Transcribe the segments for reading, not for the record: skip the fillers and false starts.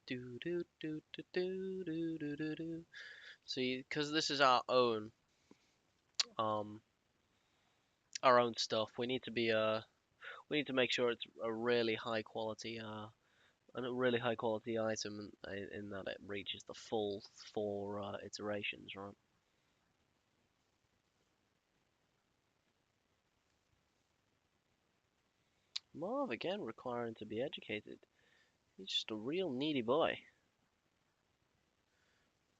Do do do do do do do do do. See, because this is um our own stuff, we need to make sure it's a really high quality item in that it reaches the full four iterations, right? Marv again requiring to be educated. He's just a real needy boy.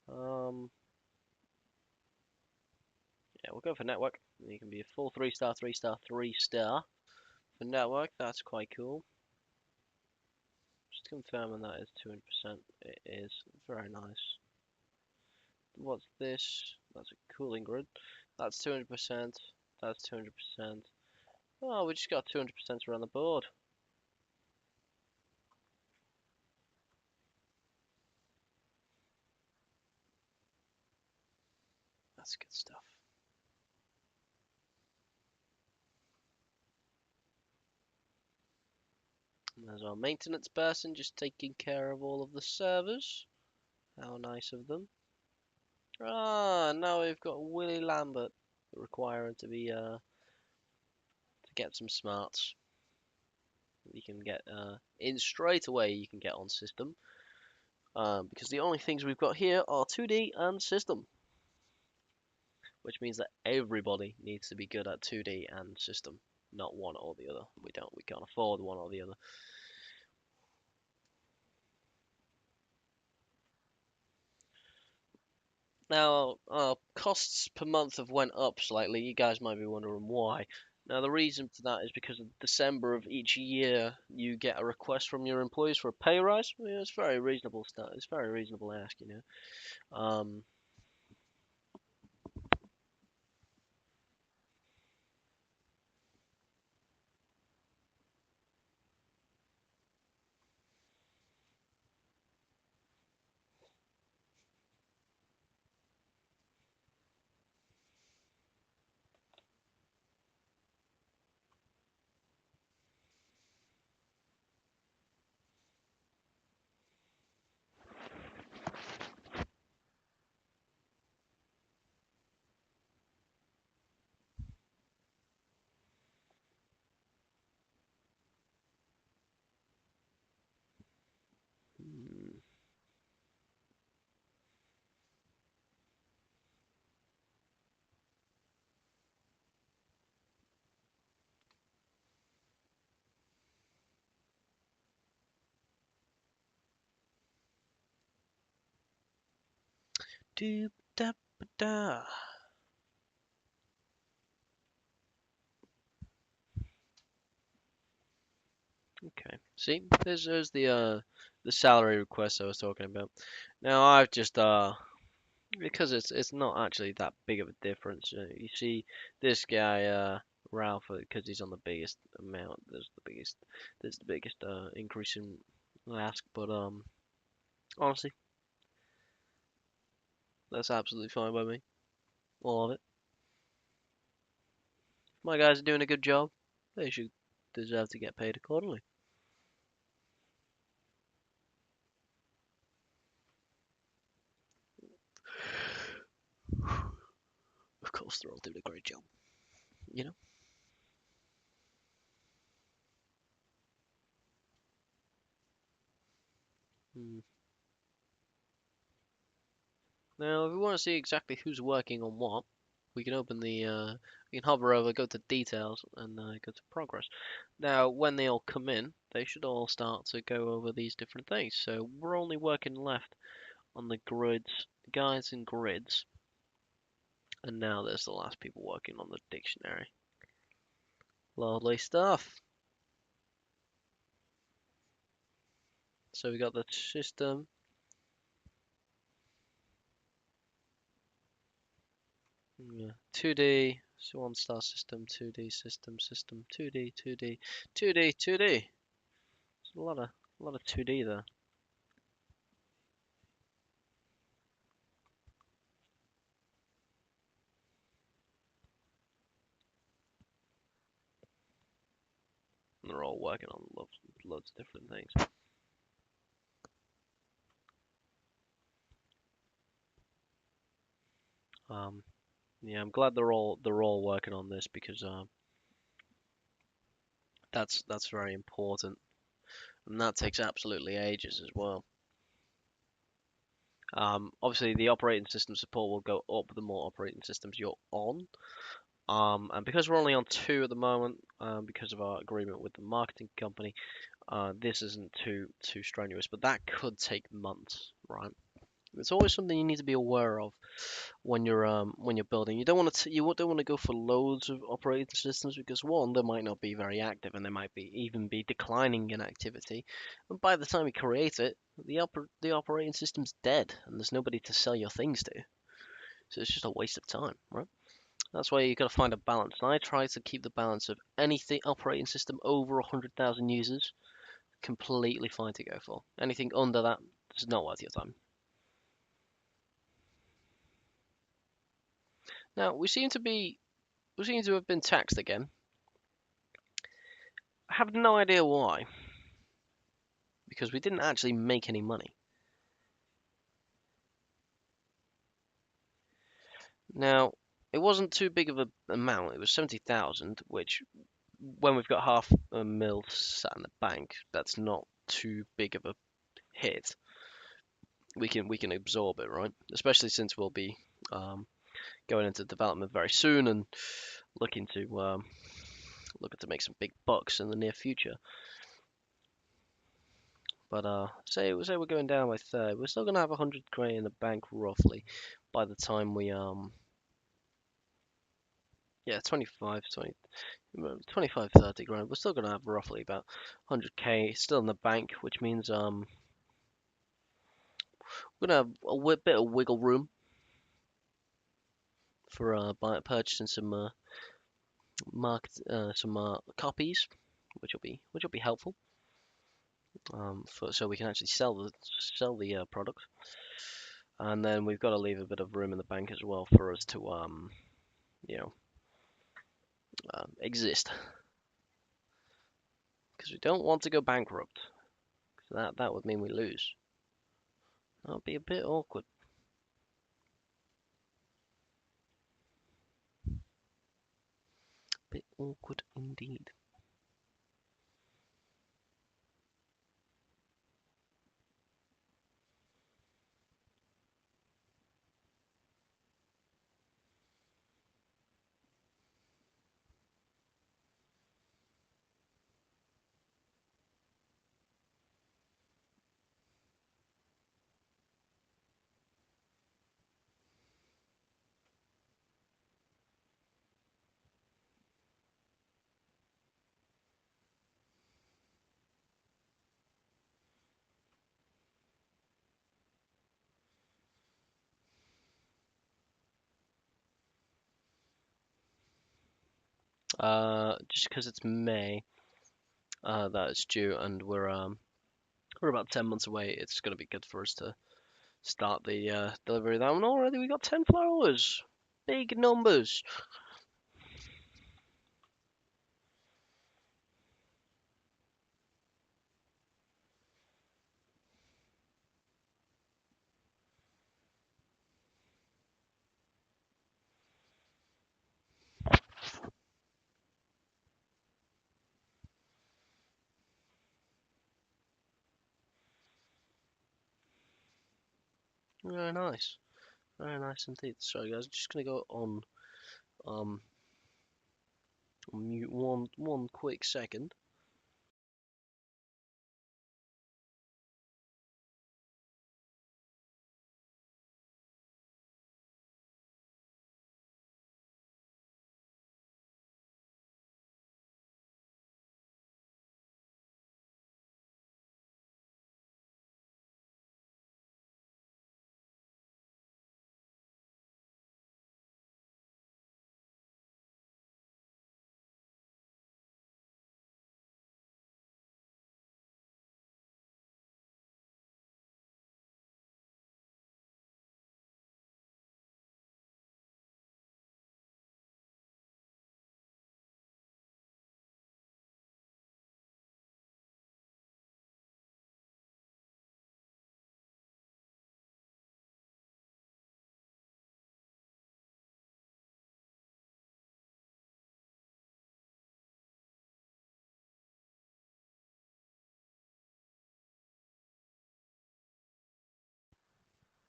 Um, yeah, we'll go for network. You can be a full 3-star, 3-star, 3-star for network. That's quite cool. Just confirming that is 200%. It is very nice. What's this? That's a cooling grid. That's 200%. That's 200%. Oh, we just got 200% around the board. That's good stuff. And there's our maintenance person just taking care of all of the servers. How nice of them. Ah, now we've got Willie Lambert requiring to be to get some smarts. You can get in straight away. You can get on system because the only things we've got here are 2D and system, which means that everybody needs to be good at 2D and system, not one or the other. We can't afford one or the other. Now, costs per month have went up slightly. You guys might be wondering why. Now, the reason for that is because in December of each year, you get a request from your employees for a pay rise. Yeah, it's very reasonable stuff. It's very reasonable ask, you know. Hmm. Doop da ba da. Okay. See, there's the salary request I was talking about. Now I've just because it's not actually that big of a difference. You see, this guy Ralph, because he's on the biggest amount. There's the biggest increase in ask. But honestly, that's absolutely fine by me. All of it. My guys are doing a good job. They should deserve to get paid accordingly. Of course, they're all doing a great job. You know. Hmm. Now, if we want to see exactly who's working on what, we can open we can hover over, go to details, and go to progress. Now, when they all come in, they should all start to go over these different things. So we're only working left on the grids, guides and grids, and now there's the last people working on the dictionary. Lovely stuff. So we got the system. Yeah, 2D, so 1-star system, 2D system, system, 2D, 2D, 2D, 2D. There's a lot of 2D there. And they're all working on loads of different things. Um, yeah, I'm glad they're all working on this because that's very important, and that takes absolutely ages as well. Obviously, the operating system support will go up the more operating systems you're on. And because we're only on two at the moment, because of our agreement with the marketing company, this isn't too strenuous. But that could take months, right? It's always something you need to be aware of when you're building. You don't want to don't want to go for loads of operating systems because one, they might not be very active and they might be even be declining in activity. And by the time you create it, the operating system's dead and there's nobody to sell your things to. So it's just a waste of time, right? That's why you got to find a balance. And I try to keep the balance of anything operating system over 100,000 users completely fine to go for. Anything under that is not worth your time. Now we seem to have been taxed again. I have no idea why, because we didn't actually make any money. Now, it wasn't too big of an amount. It was 70,000, which when we've got half a mil sat in the bank, that's not too big of a hit. We can absorb it, right? Especially since we'll be um, going into development very soon and looking to looking to make some big bucks in the near future. But say we're going down by third, we're still gonna have 100 grand in the bank roughly by the time we yeah 25, 30 grand. We're still gonna have roughly about 100k still in the bank, which means we're gonna have a bit of wiggle room for purchasing some copies, which will be helpful for so we can actually sell the product. And then we've got to leave a bit of room in the bank as well for us to you know exist because we don't want to go bankrupt. 'Cause that would mean we lose. That would be a bit awkward. Bit awkward indeed. Just because it's May, that is due, and we're about 10 months away. It's gonna be good for us to start the delivery of that one already. We got 10 flowers, big numbers. Very nice indeed. Sorry guys, I'm just gonna go um on mute one quick second.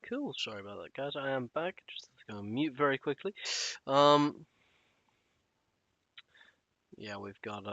cool. Sorry about that, guys. I am back. Just have to go on mute very quickly. Um, yeah, we've got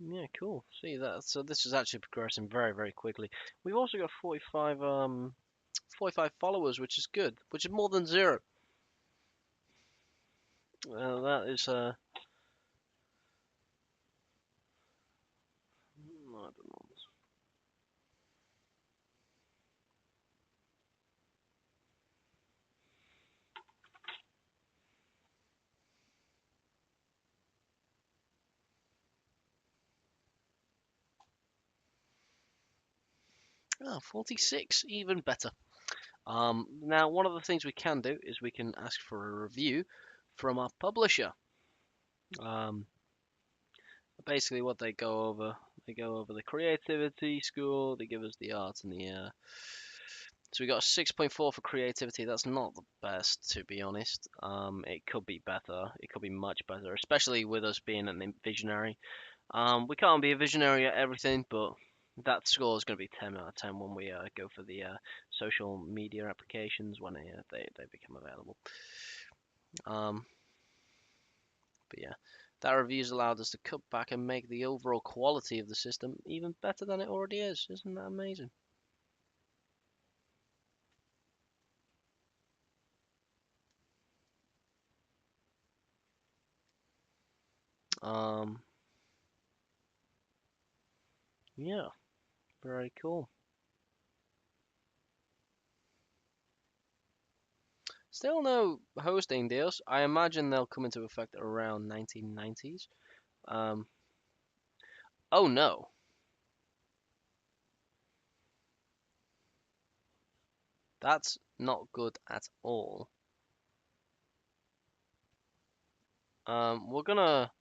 yeah, cool. See that? So this is actually progressing very, very quickly. We've also got 45 followers, which is good, which is more than zero. That is I don't know. 46, even better. Now one of the things we can do is we can ask for a review from our publisher. Um, Basically what they go over the creativity score, they give us the art and the so we got a 6.4 for creativity. That's not the best, to be honest. It could be better. It could be much better, especially with us being a visionary. We can't be a visionary at everything, but that score is going to be 10 out of 10 when we go for the social media applications when they become available. Um, but yeah, that review's allowed us to cut back and make the overall quality of the system even better than it already is. Isn't that amazing? Um, yeah, very cool. Still no hosting deals. I imagine they'll come into effect around 1990s. Um, oh no, that's not good at all. We're gonna.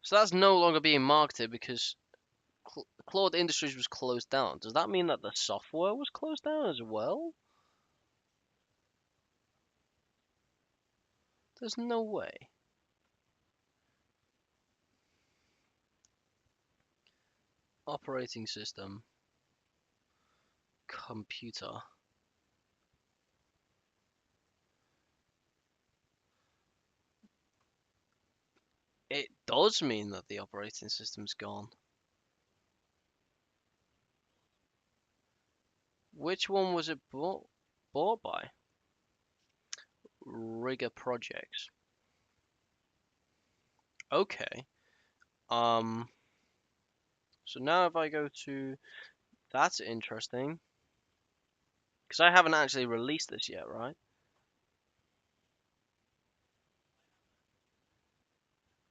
So that's no longer being marketed because Claude Industries was closed down. Does that mean that the software was closed down as well? There's no way. Operating system, computer. It does mean that the operating system's gone. Which one was it bought by? Rigger Projects. Okay. Um. So now if I go to, that's interesting because I haven't actually released this yet, right?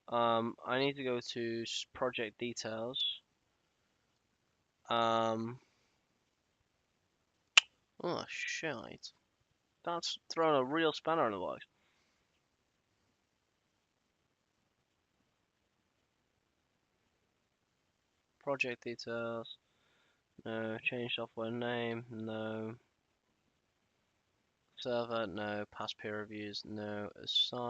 I need to go to project details. Um. Oh shit. That's throwing a real spanner in the works. Project details. No. Change software name. No. Server. No. Past peer reviews. No. Assign.